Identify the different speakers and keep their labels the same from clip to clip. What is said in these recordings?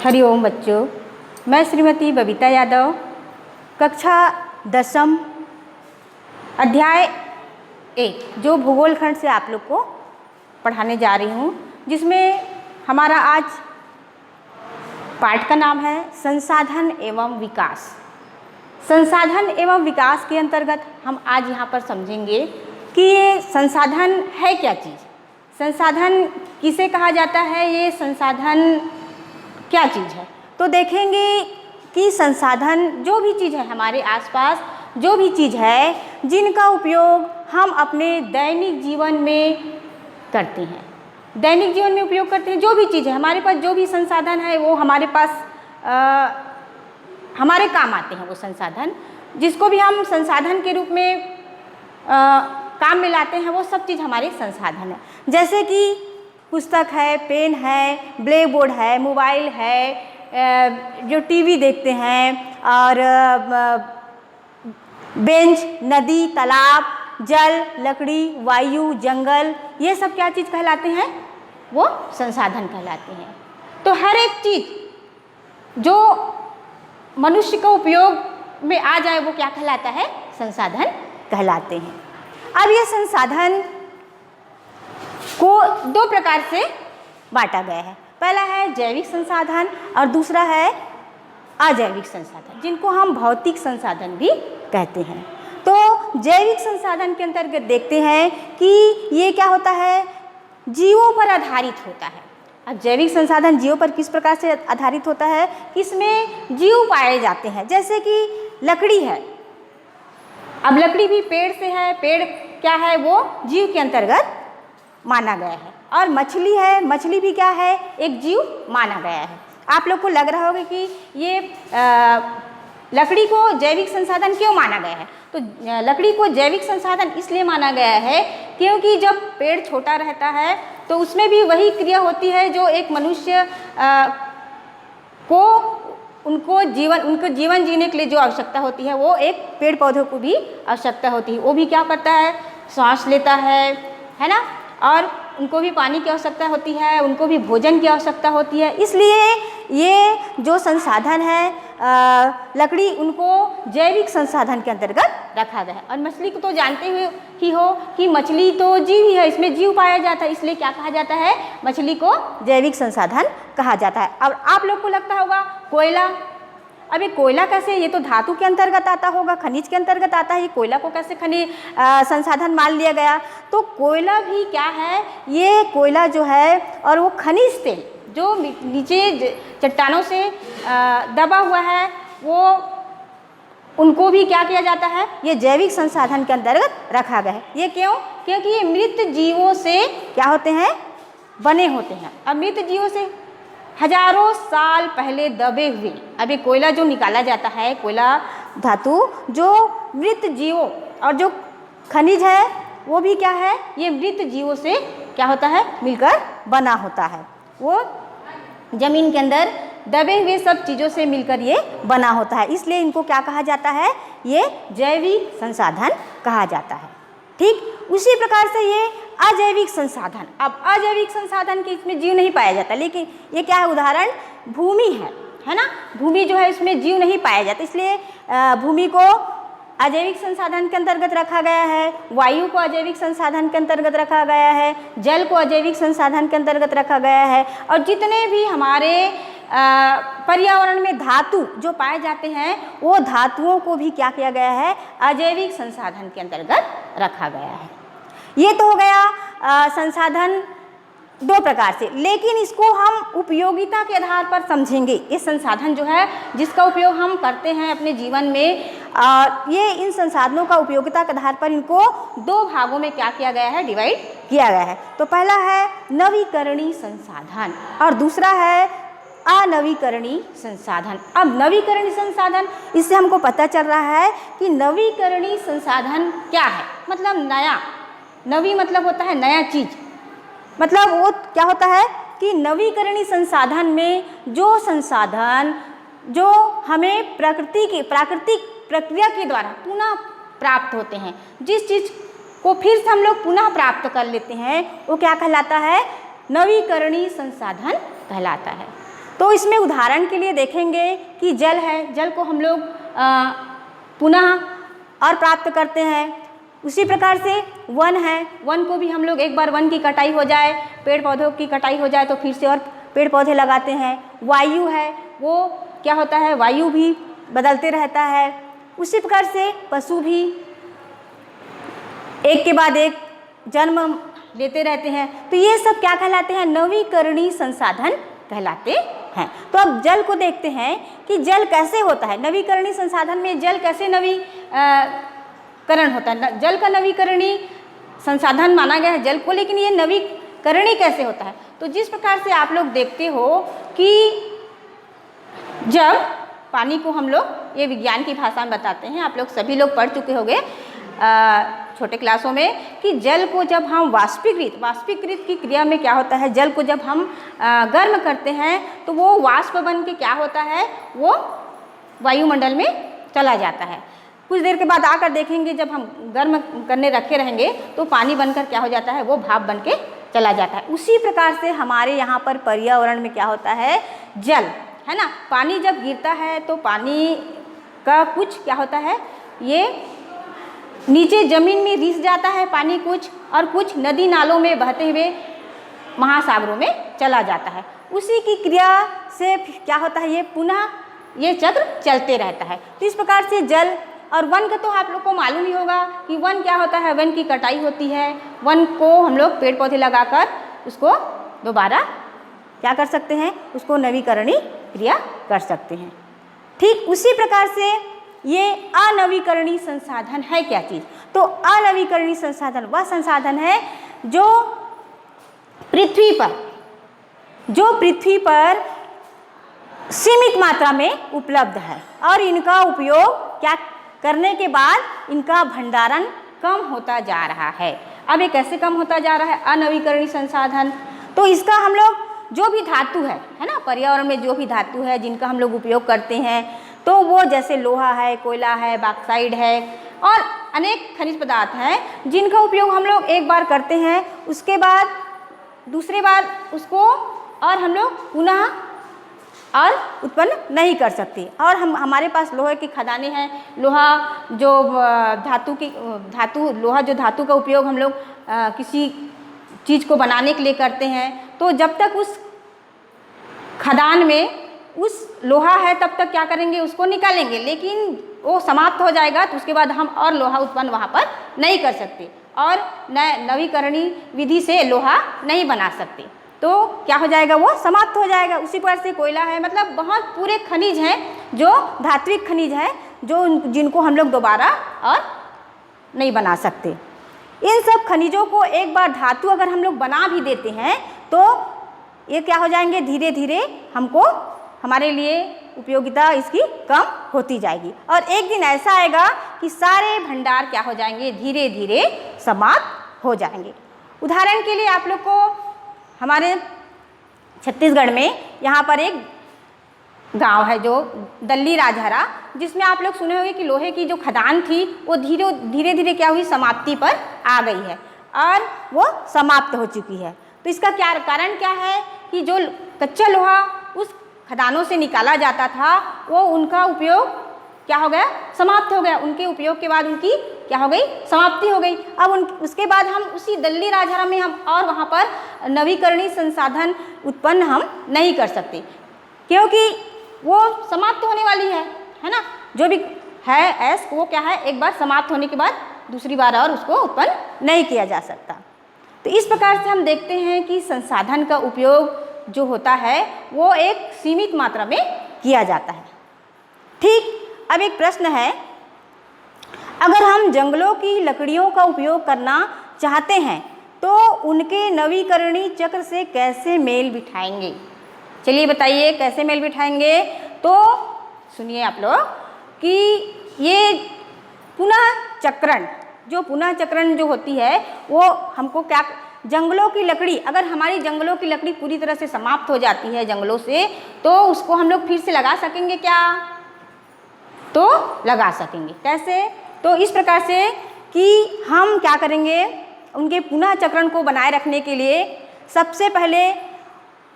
Speaker 1: हरिओम बच्चों, मैं श्रीमती बबीता यादव कक्षा 10वीं अध्याय 1 जो भूगोल खंड से आप लोग को पढ़ाने जा रही हूँ, जिसमें हमारा आज पाठ का नाम है संसाधन एवं विकास। संसाधन एवं विकास के अंतर्गत हम आज यहाँ पर समझेंगे कि ये संसाधन है क्या चीज़, संसाधन किसे कहा जाता है, ये संसाधन क्या चीज़ है। तो देखेंगे कि संसाधन जो भी चीज़ है हमारे आसपास, जो भी चीज़ है जिनका उपयोग हम अपने दैनिक जीवन में करते हैं, दैनिक जीवन में उपयोग करते हैं। जो भी चीज़ है हमारे पास, जो भी संसाधन है वो हमारे पास हमारे काम आते हैं। वो संसाधन जिसको भी हम संसाधन के रूप में काम में लाते हैं, वो सब चीज़ हमारे संसाधन है। जैसे कि पुस्तक है, पेन है, ब्लैक बोर्ड है, मोबाइल है, जो टीवी देखते हैं, और बेंच, नदी, तालाब, जल, लकड़ी, वायु, जंगल, ये सब क्या चीज़ कहलाते हैं? वो संसाधन कहलाते हैं। तो हर एक चीज़ जो मनुष्य का उपयोग में आ जाए वो क्या कहलाता है? संसाधन कहलाते हैं। अब ये संसाधन को दो प्रकार से बांटा गया है। पहला है जैविक संसाधन और दूसरा है अजैविक संसाधन, जिनको हम भौतिक संसाधन भी कहते हैं। तो जैविक संसाधन के अंतर्गत देखते हैं कि ये क्या होता है, जीवों पर आधारित होता है। अब जैविक संसाधन जीवों पर किस प्रकार से आधारित होता है? इसमें जीव पाए जाते हैं। जैसे कि लकड़ी है, अब लकड़ी भी पेड़ से है, पेड़ क्या है? वो जीव के अंतर्गत माना गया है। और मछली है, मछली भी क्या है? एक जीव माना गया है। आप लोग को लग रहा होगा कि ये लकड़ी को जैविक संसाधन क्यों माना गया है? तो लकड़ी को जैविक संसाधन इसलिए माना गया है क्योंकि जब पेड़ छोटा रहता है तो उसमें भी वही क्रिया होती है जो एक मनुष्य को उनको जीवन जीने के लिए जो आवश्यकता होती है, वो एक पेड़ पौधों को भी आवश्यकता होती है। वो भी क्या करता है? सांस लेता है ना, और उनको भी पानी की आवश्यकता होती है, उनको भी भोजन की आवश्यकता होती है। इसलिए ये जो संसाधन है लकड़ी, उनको जैविक संसाधन के अंतर्गत रखा गया है। और मछली को तो जानते हुए ही हो कि मछली तो जीव ही है, इसमें जीव पाया जाता है, इसलिए क्या कहा जाता है? मछली को जैविक संसाधन कहा जाता है। अब आप लोग को लगता होगा कोयला, अभी कोयला कैसे? ये तो धातु के अंतर्गत आता होगा, खनिज के अंतर्गत आता है, ये कोयला को कैसे खनिज संसाधन मान लिया गया? तो कोयला भी क्या है? ये कोयला जो है और वो खनिज तेल जो नीचे चट्टानों से दबा हुआ है, वो उनको भी क्या किया जाता है? ये जैविक संसाधन के अंतर्गत रखा गया है। ये क्यों? क्योंकि ये मृत जीवों से क्या होते हैं? बने होते हैं। अब मृत जीवों से हजारों साल पहले दबे हुए, अभी कोयला जो निकाला जाता है, कोयला धातु जो मृत जीवों, और जो खनिज है वो भी क्या है? ये मृत जीवों से क्या होता है? मिलकर बना होता है। वो जमीन के अंदर दबे हुए सब चीज़ों से मिलकर ये बना होता है, इसलिए इनको क्या कहा जाता है? ये जैविक संसाधन कहा जाता है। ठीक उसी प्रकार से ये अजैविक संसाधन, अब अजैविक संसाधन के इसमें जीव नहीं पाया जाता, लेकिन ये क्या है? उदाहरण भूमि है ना, भूमि जो है इसमें जीव नहीं पाया जाता, इसलिए भूमि को अजैविक संसाधन के अंतर्गत रखा गया है। वायु को अजैविक संसाधन के अंतर्गत रखा गया है, जल को अजैविक संसाधन के अंतर्गत रखा गया है, और जितने भी हमारे पर्यावरण में धातु जो पाए जाते हैं, वो धातुओं को भी क्या किया गया है? अजैविक संसाधन के अंतर्गत रखा गया है। ये तो हो गया संसाधन दो प्रकार से, लेकिन इसको हम उपयोगिता के आधार पर समझेंगे। ये संसाधन जो है जिसका उपयोग हम करते हैं अपने जीवन में, ये इन संसाधनों का उपयोगिता के आधार पर इनको दो भागों में क्या किया गया है? डिवाइड किया गया है। तो पहला है नवीकरणीय संसाधन और दूसरा है अनवीकरणीय संसाधन। अब नवीकरणीय संसाधन, इससे हमको पता चल रहा है कि नवीकरणीय संसाधन क्या है, मतलब नया। नवी मतलब होता है नया चीज़, मतलब वो क्या होता है कि नवीकरणीय संसाधन में जो संसाधन जो हमें प्राकृतिक प्रक्रिया के द्वारा पुनः प्राप्त होते हैं, जिस चीज़ को फिर से हम लोग पुनः प्राप्त कर लेते हैं, वो क्या कहलाता है? नवीकरणीय संसाधन कहलाता है। तो इसमें उदाहरण के लिए देखेंगे कि जल है, जल को हम लोग पुनः और प्राप्त करते हैं। उसी प्रकार से वन है, वन को भी हम लोग एक बार वन की कटाई हो जाए, पेड़ पौधों की कटाई हो जाए तो फिर से और पेड़ पौधे लगाते हैं। वायु है, वो क्या होता है, वायु भी बदलते रहता है। उसी प्रकार से पशु भी एक के बाद एक जन्म लेते रहते हैं। तो ये सब क्या कहलाते हैं, नवीकरणीय संसाधन कहलाते हैं। तो अब जल को देखते हैं कि जल कैसे होता है, नवीकरणीय संसाधन में जल कैसे नवीकरण होता है। जल का नवीकरणीय संसाधन माना गया है जल को, लेकिन ये नवीकरणीय कैसे होता है। तो जिस प्रकार से आप लोग देखते हो कि जब पानी को हम लोग, ये विज्ञान की भाषा में बताते हैं, आप लोग सभी लोग पढ़ चुके होंगे छोटे क्लासों में, कि जल को जब हम वाष्पीकृत की क्रिया में क्या होता है, जल को जब हम गर्म करते हैं तो वो वाष्प बन के क्या होता है, वो वायुमंडल में चला जाता है। कुछ देर के बाद आकर देखेंगे जब हम गर्म करने रखे रहेंगे तो पानी बनकर क्या हो जाता है, वो भाप बन के चला जाता है। उसी प्रकार से हमारे यहाँ पर पर्यावरण में क्या होता है, जल है ना, पानी जब गिरता है तो पानी का कुछ क्या होता है, ये नीचे जमीन में रिस जाता है पानी कुछ, और कुछ नदी नालों में बहते हुए महासागरों में चला जाता है। उसी की क्रिया से क्या होता है, ये पुनः ये चक्र चलते रहता है। तो इस प्रकार से जल और वन का तो आप लोग को मालूम ही होगा कि वन क्या होता है, वन की कटाई होती है, वन को हम लोग पेड़ पौधे लगाकर उसको दोबारा क्या कर सकते हैं, उसको नवीकरणीय क्रिया कर सकते हैं। ठीक उसी प्रकार से ये अनवीकरणीय संसाधन है क्या चीज़, तो अनवीकरणीय संसाधन वह संसाधन है जो पृथ्वी पर सीमित मात्रा में उपलब्ध है, और इनका उपयोग क्या करने के बाद इनका भंडारण कम होता जा रहा है। अब ये कैसे कम होता जा रहा है, अनवीकरणीय संसाधन, तो इसका हम लोग जो भी धातु है ना, पर्यावरण में जो भी धातु है जिनका हम लोग उपयोग करते हैं, तो वो जैसे लोहा है, कोयला है, बॉक्साइड है और अनेक खनिज पदार्थ हैं जिनका उपयोग हम लोग एक बार करते हैं, उसके बाद दूसरे बार उसको और हम लोग पुनः और उत्पन्न नहीं कर सकते। और हमारे पास लोहे की खदानें हैं, लोहा जो धातु का उपयोग हम लोग किसी चीज़ को बनाने के लिए करते हैं, तो जब तक उस खदान में उस लोहा है तब तक क्या करेंगे, उसको निकालेंगे, लेकिन वो समाप्त हो जाएगा तो उसके बाद हम और लोहा उत्पन्न वहाँ पर नहीं कर सकते और नवीकरणीय विधि से लोहा नहीं बना सकते, तो क्या हो जाएगा, वो समाप्त हो जाएगा। उसी प्रकार से कोयला है, मतलब बहुत पूरे खनिज हैं जो धात्विक खनिज हैं जो जिनको हम लोग दोबारा और नहीं बना सकते। इन सब खनिजों को एक बार धातु अगर हम लोग बना भी देते हैं तो ये क्या हो जाएंगे, धीरे धीरे हमको हमारे लिए उपयोगिता इसकी कम होती जाएगी, और एक दिन ऐसा आएगा कि सारे भंडार क्या हो जाएंगे, धीरे धीरे समाप्त हो जाएंगे। उदाहरण के लिए आप लोग को हमारे छत्तीसगढ़ में यहाँ पर एक गांव है जो दल्ली राजहरा, जिसमें आप लोग सुने होंगे कि लोहे की जो खदान थी वो धीरे धीरे क्या हुई, समाप्ति पर आ गई है और वो समाप्त हो चुकी है। तो इसका क्या कारण क्या है कि जो कच्चा लोहा उस खदानों से निकाला जाता था वो उनका उपयोग क्या हो गया, समाप्त हो गया, उनके उपयोग के बाद उनकी क्या हो गई, समाप्ति हो गई। अब उसके बाद हम उसी दल्ली राजहरा में हम और वहाँ पर नवीकरणीय संसाधन उत्पन्न हम नहीं कर सकते, क्योंकि वो समाप्त होने वाली है ना, जो भी है ऐस वो क्या है, एक बार समाप्त होने के बाद दूसरी बार और उसको उत्पन्न नहीं किया जा सकता। तो इस प्रकार से हम देखते हैं कि संसाधन का उपयोग जो होता है वो एक सीमित मात्रा में किया जाता है। ठीक, अब एक प्रश्न है, अगर हम जंगलों की लकड़ियों का उपयोग करना चाहते हैं तो उनके नवीकरणीय चक्र से कैसे मेल बिठाएंगे, चलिए बताइए कैसे मेल बिठाएंगे। तो सुनिए आप लोग कि ये पुनः चक्रण जो होती है वो हमको क्या, जंगलों की लकड़ी, अगर हमारी जंगलों की लकड़ी पूरी तरह से समाप्त हो जाती है जंगलों से, तो उसको हम लोग फिर से लगा सकेंगे क्या, तो लगा सकेंगे। कैसे, तो इस प्रकार से कि हम क्या करेंगे, उनके पुनः चक्रण को बनाए रखने के लिए सबसे पहले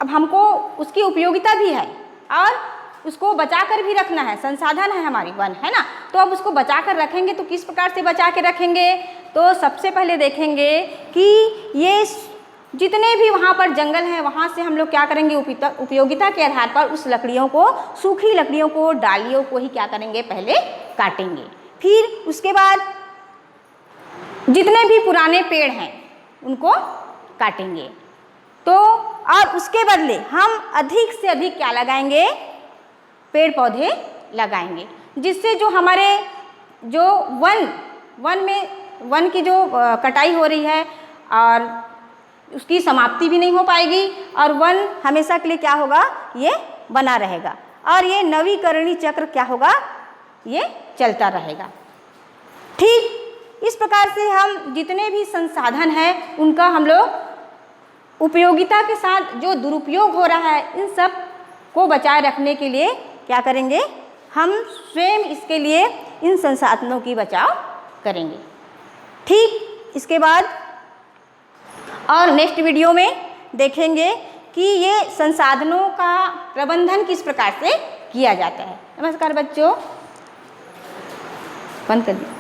Speaker 1: अब हमको उसकी उपयोगिता भी है और उसको बचा कर भी रखना है, संसाधन है हमारी वन, है ना। तो अब उसको बचा कर रखेंगे तो किस प्रकार से बचा के रखेंगे? तो सबसे पहले देखेंगे कि ये जितने भी वहाँ पर जंगल हैं वहाँ से हम लोग क्या करेंगे, उपयोगिता के आधार पर उस लकड़ियों को, सूखी लकड़ियों को, डालियों को ही क्या करेंगे, पहले काटेंगे। फिर उसके बाद जितने भी पुराने पेड़ हैं उनको काटेंगे। तो और उसके बदले हम अधिक से अधिक क्या लगाएंगे, पेड़ पौधे लगाएंगे, जिससे जो हमारे जो वन की जो कटाई हो रही है और उसकी समाप्ति भी नहीं हो पाएगी और वन हमेशा के लिए क्या होगा, ये बना रहेगा और ये नवीकरणीय चक्र क्या होगा, ये चलता रहेगा। ठीक इस प्रकार से हम जितने भी संसाधन हैं उनका हम लोग उपयोगिता के साथ जो दुरुपयोग हो रहा है इन सब को बचाए रखने के लिए क्या करेंगे, हम स्वयं इसके लिए इन संसाधनों की बचाव करेंगे। ठीक इसके बाद और नेक्स्ट वीडियो में देखेंगे कि ये संसाधनों का प्रबंधन किस प्रकार से किया जाता है। नमस्कार बच्चों, बंद कर दिया।